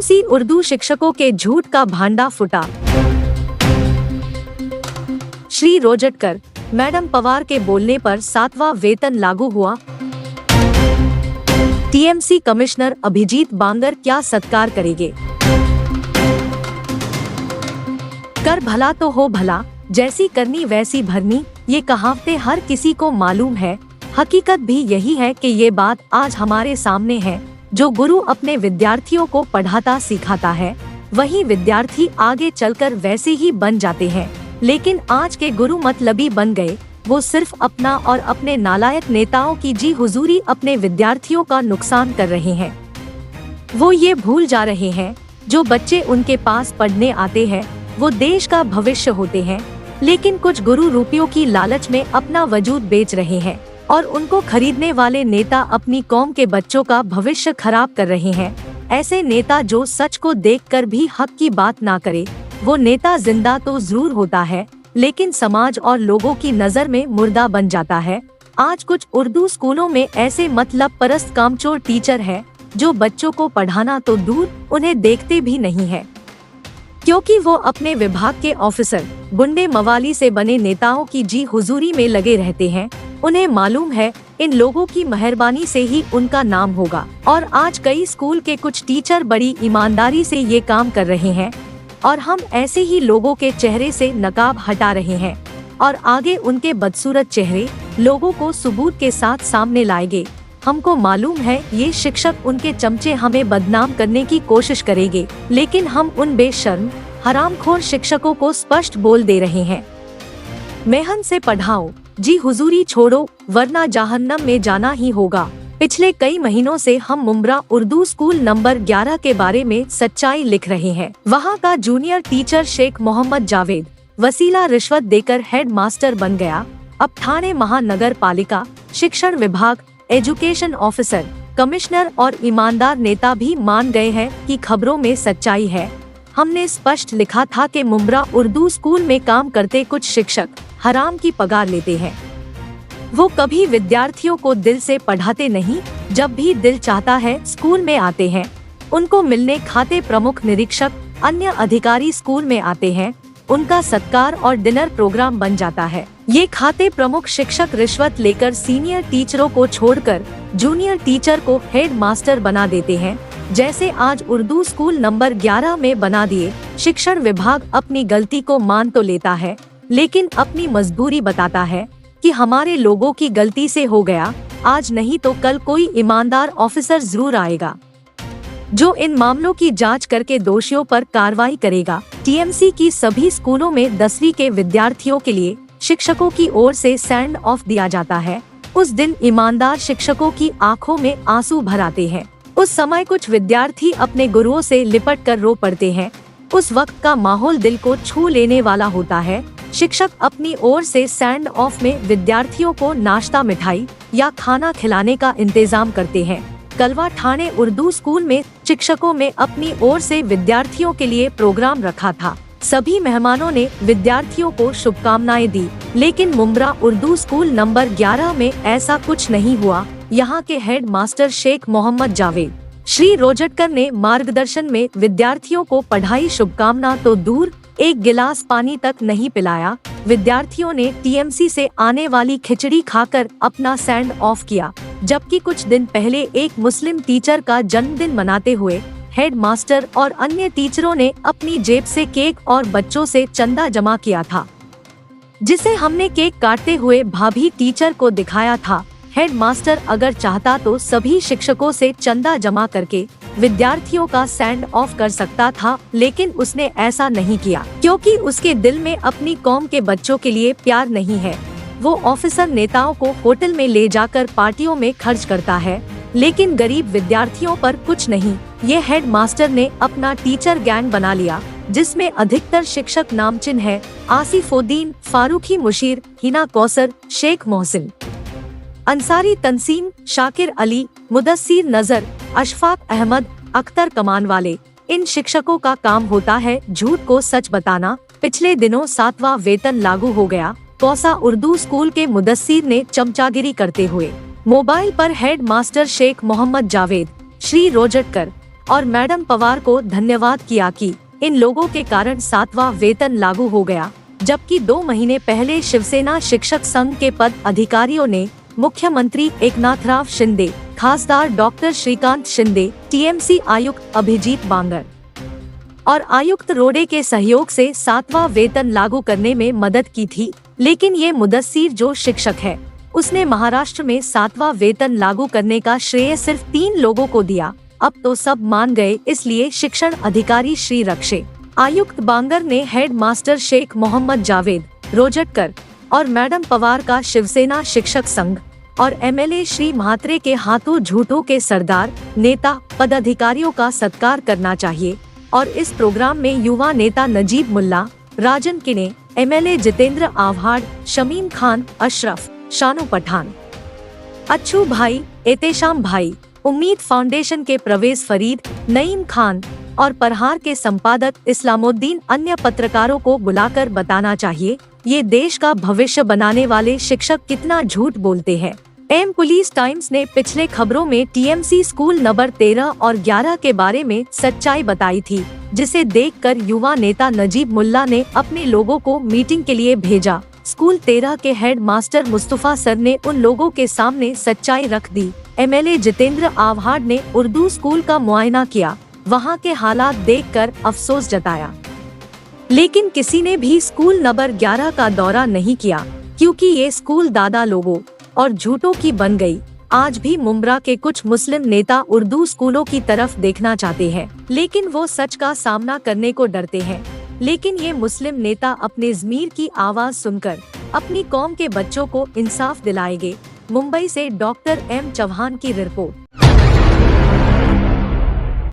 TMC Urdu शिक्षकों के झूठ का भांडा फूटा। श्री रोजटकर, मैडम पवार के बोलने पर 7वां वेतन लागू हुआ। टीएमसी कमिश्नर अभिजीत बांगर क्या सत्कार करेंगे। कर भला तो हो भला, जैसी करनी वैसी भरनी, ये कहावतें हर किसी को मालूम है। हकीकत भी यही है कि ये बात आज हमारे सामने है। जो गुरु अपने विद्यार्थियों को पढ़ाता सिखाता है, वही विद्यार्थी आगे चलकर वैसे ही बन जाते हैं। लेकिन आज के गुरु मतलबी बन गए। वो सिर्फ अपना और अपने नालायक नेताओं की जी हुजूरी अपने विद्यार्थियों का नुकसान कर रहे हैं। वो ये भूल जा रहे हैं, जो बच्चे उनके पास पढ़ने आते हैं वो देश का भविष्य होते हैं। लेकिन कुछ गुरु रुपयों की लालच में अपना वजूद बेच रहे हैं और उनको खरीदने वाले नेता अपनी कौम के बच्चों का भविष्य खराब कर रहे हैं। ऐसे नेता जो सच को देखकर भी हक की बात ना करे, वो नेता जिंदा तो जरूर होता है, लेकिन समाज और लोगों की नजर में मुर्दा बन जाता है। आज कुछ उर्दू स्कूलों में ऐसे मतलब परस्त कामचोर टीचर हैं, जो बच्चों को पढ़ाना तो दूर, उन्हें देखते भी नहीं है, क्योंकि वो अपने विभाग के ऑफिसर गुंडे मवाली से बने नेताओं की जी हुजूरी में लगे रहते हैं। उन्हें मालूम है इन लोगों की मेहरबानी से ही उनका नाम होगा। और आज कई स्कूल के कुछ टीचर बड़ी ईमानदारी से ये काम कर रहे हैं और हम ऐसे ही लोगों के चेहरे से नकाब हटा रहे हैं और आगे उनके बदसूरत चेहरे लोगों को सबूत के साथ सामने लाएंगे। हमको मालूम है ये शिक्षक उनके चमचे हमें बदनाम करने की कोशिश करेंगे, लेकिन हम उन बेशर्म हरामखोर शिक्षकों को स्पष्ट बोल दे रहे हैं, मेहनत से पढ़ाओ, जी हुजूरी छोड़ो, वरना जहन्नम में जाना ही होगा। पिछले कई महीनों से हम मुंब्रा उर्दू स्कूल नंबर 11 के बारे में सच्चाई लिख रहे हैं। वहाँ का जूनियर टीचर शेख मोहम्मद जावेद वसीला रिश्वत देकर हेड मास्टर बन गया। अब ठाणे महानगर पालिका, शिक्षण विभाग, एजुकेशन ऑफिसर, कमिश्नर और ईमानदार नेता भी मान गए हैं कि खबरों में सच्चाई है। हमने स्पष्ट लिखा था कि मुंब्रा उर्दू स्कूल में काम करते कुछ शिक्षक हराम की पगार लेते हैं। वो कभी विद्यार्थियों को दिल से पढ़ाते नहीं, जब भी दिल चाहता है स्कूल में आते हैं। उनको मिलने खाते प्रमुख निरीक्षक, अन्य अधिकारी स्कूल में आते हैं। उनका सत्कार और डिनर प्रोग्राम बन जाता है। ये खाते प्रमुख शिक्षक रिश्वत लेकर सीनियर टीचरों को छोड़कर जूनियर टीचर को हेड मास्टर बना देते हैं, जैसे आज उर्दू स्कूल नंबर 11 में बना दिए। शिक्षण विभाग अपनी गलती को मान तो लेता है, लेकिन अपनी मजबूरी बताता है कि हमारे लोगों की गलती से हो गया। आज नहीं तो कल कोई ईमानदार ऑफिसर जरूर आएगा, जो इन मामलों की जांच करके दोषियों पर कार्रवाई करेगा। टीएमसी की सभी स्कूलों में 10वीं के विद्यार्थियों के लिए शिक्षकों की ओर से सेंड ऑफ दिया जाता है। उस दिन ईमानदार शिक्षकों की आंखों में आंसू भर आते हैं। उस समय कुछ विद्यार्थी अपने गुरुओं से लिपट कर रो पड़ते हैं। उस वक्त का माहौल दिल को छू लेने वाला होता है। शिक्षक अपनी ओर से सेंड ऑफ में विद्यार्थियों को नाश्ता, मिठाई या खाना खिलाने का इंतजाम करते हैं। कलवा ठाणे उर्दू स्कूल में शिक्षकों में अपनी ओर से विद्यार्थियों के लिए प्रोग्राम रखा था। सभी मेहमानों ने विद्यार्थियों को शुभकामनाएं दी, लेकिन मुंब्रा उर्दू स्कूल नंबर 11 में ऐसा कुछ नहीं हुआ। यहाँ के हेड मास्टर शेख मोहम्मद जावेद श्री रोजटकर ने मार्गदर्शन में विद्यार्थियों को पढ़ाई शुभकामना तो दूर, एक गिलास पानी तक नहीं पिलाया। विद्यार्थियों ने टीएमसी से आने वाली खिचड़ी खाकर अपना सेंड ऑफ किया, जबकि कुछ दिन पहले एक मुस्लिम टीचर का जन्मदिन मनाते हुए हेड मास्टर और अन्य टीचरों ने अपनी जेब से केक और बच्चों से चंदा जमा किया था, जिसे हमने केक काटते हुए भाभी टीचर को दिखाया था। हेड मास्टर अगर चाहता तो सभी शिक्षकों से चंदा जमा करके विद्यार्थियों का सेंड ऑफ कर सकता था, लेकिन उसने ऐसा नहीं किया, क्योंकि उसके दिल में अपनी कौम के बच्चों के लिए प्यार नहीं है। वो ऑफिसर नेताओं को होटल में ले जाकर पार्टियों में खर्च करता है, लेकिन गरीब विद्यार्थियों पर कुछ नहीं। ये हेड मास्टर ने अपना टीचर गैंग बना लिया, जिसमें अधिकतर शिक्षक नामचिन है: आसिफुद्दीन, फारूकी मुशीर, हिना कौसर, शेख मोहसिन अंसारी, तंसीम, शाकिर अली, मुदस्सिर नजर, अशफाक अहमद, अख्तर कमान वाले। इन शिक्षकों का काम होता है झूठ को सच बताना। पिछले दिनों 7वां वेतन लागू हो गया। कौसा उर्दू स्कूल के मुदस्सिर ने चमचागिरी करते हुए मोबाइल पर हेड मास्टर शेख मोहम्मद जावेद, श्री रोजटकर और मैडम पवार को धन्यवाद किया कि इन लोगों के कारण 7वां वेतन लागू हो गया, जबकि 2 महीने पहले शिवसेना शिक्षक संघ के पद अधिकारियों ने मुख्यमंत्री एकनाथराव शिंदे, खासदार डॉक्टर श्रीकांत शिंदे, टीएमसी आयुक्त अभिजीत बांगर और आयुक्त रोडे के सहयोग से 7वां वेतन लागू करने में मदद की थी। लेकिन ये मुदस्सिर जो शिक्षक है, उसने महाराष्ट्र में 7वां वेतन लागू करने का श्रेय सिर्फ 3 लोगों को दिया। अब तो सब मान गए, इसलिए शिक्षण अधिकारी श्री रक्षे आयुक्त बांगर ने हेड मास्टर शेख मोहम्मद जावेद रोजटकर और मैडम पवार का शिवसेना शिक्षक संघ और एमएलए श्री म्हात्रे के हाथों झूठों के सरदार, नेता, पदाधिकारियों का सत्कार करना चाहिए। और इस प्रोग्राम में युवा नेता नजीब मुल्ला, राजन किने, एमएलए जितेंद्र आव्हाड, शमीम खान, अशरफ, शानू पठान, अच्छू भाई, एतेशाम भाई, उम्मीद फाउंडेशन के प्रवेश फरीद, नईम खान और परहार के संपादक इस्लामुद्दीन अन्य पत्रकारों को बुलाकर बताना चाहिए ये देश का भविष्य बनाने वाले शिक्षक कितना झूठ बोलते हैं। एम पुलिस टाइम्स ने पिछले खबरों में टीएमसी स्कूल नंबर 13 और 11 के बारे में सच्चाई बताई थी, जिसे देखकर युवा नेता नजीब मुल्ला ने अपने लोगों को मीटिंग के लिए भेजा। स्कूल 13 के हेड मास्टर मुस्तफा सर ने उन लोगों के सामने सच्चाई रख दी। एमएलए जितेंद्र आव्हाड ने उर्दू स्कूल का मुआयना किया, वहाँ के हालात देखकर अफसोस जताया। लेकिन किसी ने भी स्कूल नंबर 11 का दौरा नहीं किया, क्योंकि ये स्कूल दादा लोगों और झूठों की बन गई। आज भी मुंब्रा के कुछ मुस्लिम नेता उर्दू स्कूलों की तरफ देखना चाहते हैं, लेकिन वो सच का सामना करने को डरते हैं। लेकिन ये मुस्लिम नेता अपने ज़मीर की आवाज सुनकर अपनी कौम के बच्चों को इंसाफ दिलाएंगे। मुंबई से डॉक्टर एम चौहान की रिपोर्ट।